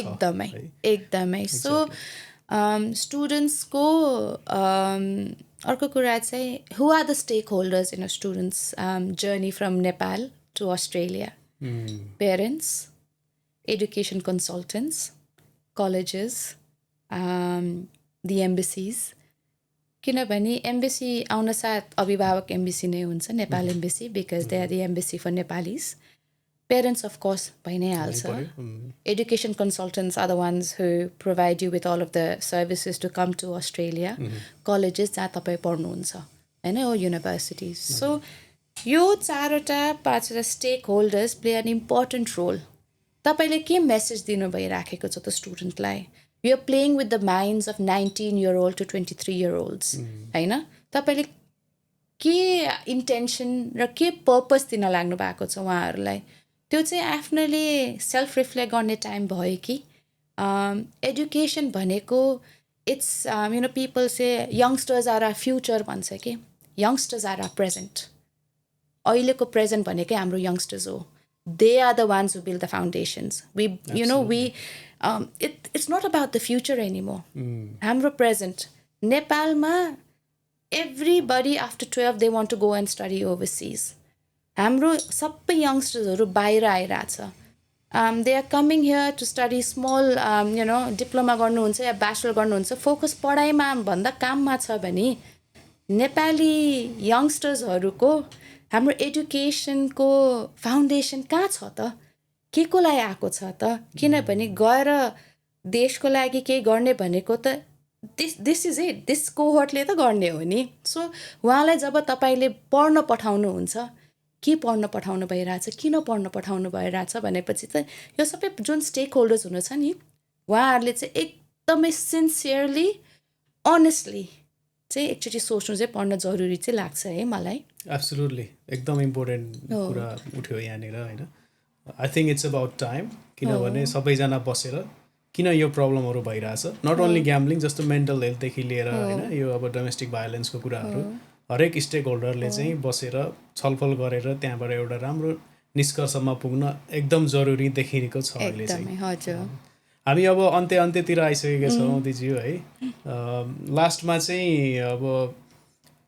एकदमै सो स्टुडेन्ट्सको अर्को कुरा चाहिँ who are the stakeholders in a student's journey from Nepal to Australia? Parents, education consultants, colleges, the embassies. किनभने embassy आउन साथ अभिभावक embassy नै हुन्छ Nepal embassy because they are the embassy for Nepalese. Parents, of course, by नै हाल्छ. Education consultants are the ones who provide you with all of the services to come to Australia. Colleges जहाँ तपाईँ पढ्नुहुन्छ हैन or universities. So यो चारवटा पाँचवटा stakeholders play an important role. तपाईले के मेसेज दिनु भइराखेको छ त स्टुडेन्टलाई we are playing with the minds of 19-year-old to 23-year-olds हैन तपाईले के इन्टेन्सन र के पर्पस दिन लाग्नु भएको छ उहाँहरूलाई त्यो चाहिँ आफ्नोले सेल्फ रिफ्लेक्ट गर्ने टाइम भयो कि एजुकेसन भनेको it's people say youngsters are our future भन्छ कि यङ्स्टर्स आर आवर प्रेजेन्ट अहिलेको प्रेजेन्ट भनेकै हाम्रो यङ्स्टर्स हो they are the ones who build the foundations it's not about the future anymore hamro present Nepalma everybody after 12 they want to go and study overseas hamro sabai youngsters haru bahira airacha they are coming here to study small diploma garnu huncha ya bachelor garnu huncha focus padhai ma bhanda kam ma cha bhane Nepali youngsters haruko हाम्रो एजुकेसनको foundation कहाँ छ त के को लागि आएको छ त किनभने गएर देशको लागि केही गर्ने भनेको त दिस इज इट दिस कोहर्टले त गर्ने हो नि सो उहाँलाई जब तपाईँले पढ्न पठाउनुहुन्छ के पढ्न पठाउनु भइरहेछ किन पढ्न पठाउनु भइरहेछ भनेपछि त यो सबै जुन स्टेक होल्डर्स हुनुहुन्छ नि उहाँहरूले चाहिँ एकदमै सिन्सियरली अनेस्टली चाहिँ एकचोटि सोच्नु चाहिँ पढ्न जरुरी चाहिँ लाग्छ है मलाई. एब्सोल्युटली एकदम इम्पोर्टेन्ट कुरा उठ्यो यहाँनिर होइन. I think it's about time, किनभने सबैजना बसेर किन यो प्रब्लमहरू भइरहेछ, नट ओन्ली ग्याम्लिङ, जस्तो मेन्टल हेल्थदेखि लिएर होइन यो अब डोमेस्टिक भायोलेन्सको कुराहरू हरेक स्टेक होल्डरले चाहिँ बसेर छलफल गरेर त्यहाँबाट एउटा राम्रो निष्कर्षमा पुग्न एकदम जरुरी देखिएको छ अहिले चाहिँ. हजुर. हामी अब अन्त्यतिर आइसकेका छौँ दिज्यू है. लास्टमा चाहिँ अब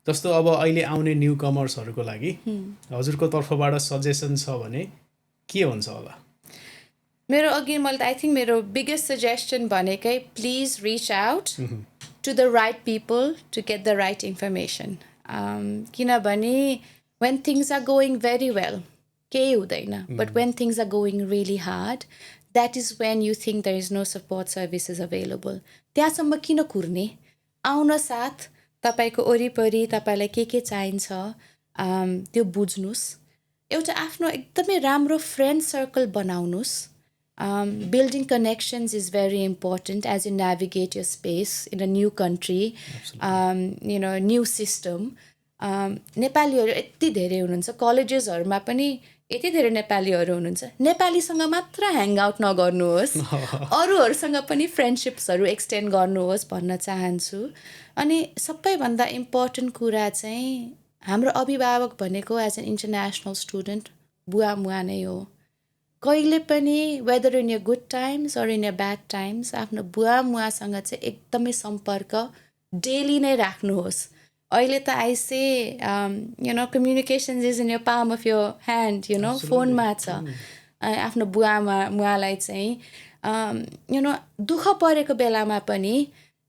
जस्तो अब अहिले आउने न्यू कमर्सहरूको लागि हजुरको तर्फबाट सजेसन छ भने के हुन्छ होला? मेरो अघि मैले आई थिङ्क मेरो बिगेस्ट सजेसन भनेकै please reach out to the right people to get the right information. किनभने when things are going very well केही हुँदैन, but when things are going really hard that is when you think there is no support services available. त्यहाँसम्म किन कुर्ने? आउन साथ तपाईँको वरिपरि तपाईँलाई के चाहिन्छ त्यो बुझ्नुहोस्. एउटा आफ्नो एकदमै राम्रो फ्रेन्ड सर्कल बनाउनुहोस्. Building connections is very important as you navigate your space in a new country, new system. नेपालीहरू यति धेरै हुनुहुन्छ, कलेजेसहरूमा पनि यति धेरै नेपालीहरू हुनुहुन्छ. नेपालीसँग मात्र ह्याङ आउट नगर्नुहोस्, अरूहरूसँग पनि फ्रेन्डसिप्सहरू एक्सटेन्ड गर्नुहोस् भन्न चाहन्छु. अनि सबैभन्दा इम्पोर्टेन्ट कुरा चाहिँ हाम्रो अभिभावक भनेको एज एन इन्टरनेसनल स्टुडेन्ट बुवा मुवा नै हो. कहिले पनि whether in your good times or in your bad times आफ्नो बुवा मुवासँग चाहिँ एकदमै सम्पर्क डेली नै राख्नुहोस्. अहिले त I say communications is in your palm of your hand, फोनमा छ. आफ्नो बुवा मुवालाई चाहिँ दुःख परेको बेलामा पनि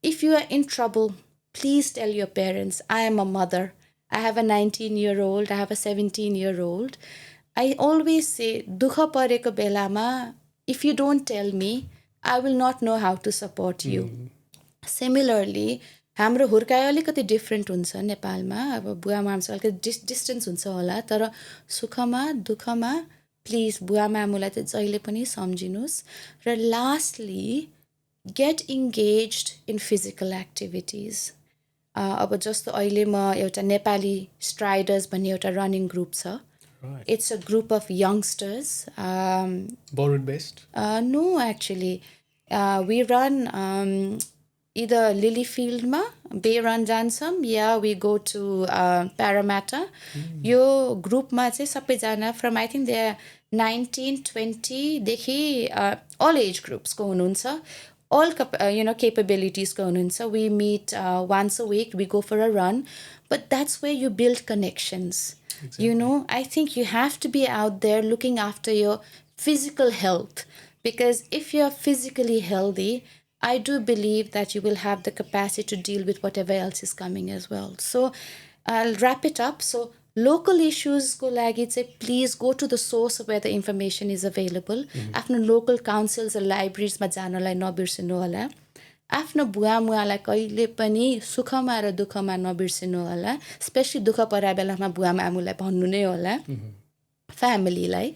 if you are in trouble please tell your parents I am a mother, I have a 19-year-old, I have a 17-year-old. I always say, dukha pareko belama, if you don't tell me, I will not know how to support you. Similarly, हाम्रो हुर्काइ अलिकति different हुन्छ नेपालमा. अब बुवा मामुसँग अलिकति distance हुन्छ होला, तर सुखमा दुःखमा प्लिज बुवा मामुलाई चाहिँ जहिले पनि सम्झिनुहोस्. र lastly get engaged in physical activities. अब जस्तो अहिले म एउटा नेपाली स्ट्राइडर्स भन्ने एउटा रनिङ ग्रुप छ. Right. It's a group of youngsters. Burwood based? No, actually. We run either Lilyfield ma, Bay Run Jansam, we go to Parramatta. Yo group ma chai sabai jana from I think they are 19-20 देखि all age groups ko hununcha. All capabilities ko hununcha. We meet once a week, we go for a run, but that's where you build connections. Exactly. I think you have to be out there looking after your physical health, because if you're physically healthy, I do believe that you will have the capacity to deal with whatever else is coming as well. So I'll wrap it up. So local issues ko lagi chai please go to the source of where the information is available. Afno local councils or libraries ma janalai नबिर्सिनु होला. आफ्नो बुवा मुवालाई कहिले पनि सुखमा र दुःखमा नबिर्सिनु होला. स्पेसली दुःख परे बेलामा बुवा मामुलाई भन्नु नै होला, फ्यामिलीलाई.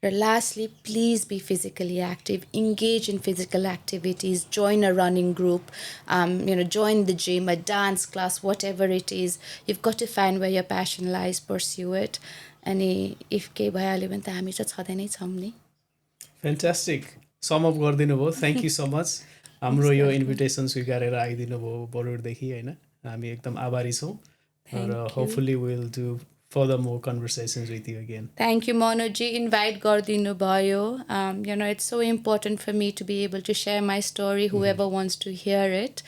र lastly please be physically active, engage in physical activities, join a running group, join the gym, a dance class, whatever it is. you've got to find where your passion lies, pursue it. अनि if केही भइहाल्यो भने त हामी चाहिँ छँदै नै छौँ नि. फ्यान्टास्टिक सम अप गरिदिनु भयो. Thank you so much. हाम्रो यो इन्भिटेसन स्वीकारेर आइदिनु भयो बरुडदेखि होइन. हामी एकदम आभारी छौँ. र hopefully will do further more conversations with you again. Thank you, Monoji. Invite Gardino Bayo. It's so important for me to be able to share my story, whoever wants to hear it.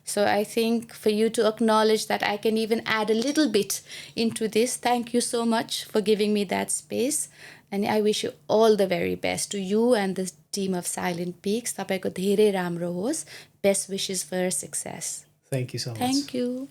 So I think for you to acknowledge that I can even add a little bit into this, thank you so much for giving me that space. And I wish you all the very best to you and the team of Silent Peaks. Tapaiko dherai ramro hos. Best wishes for success. Thank you so much. Thank you.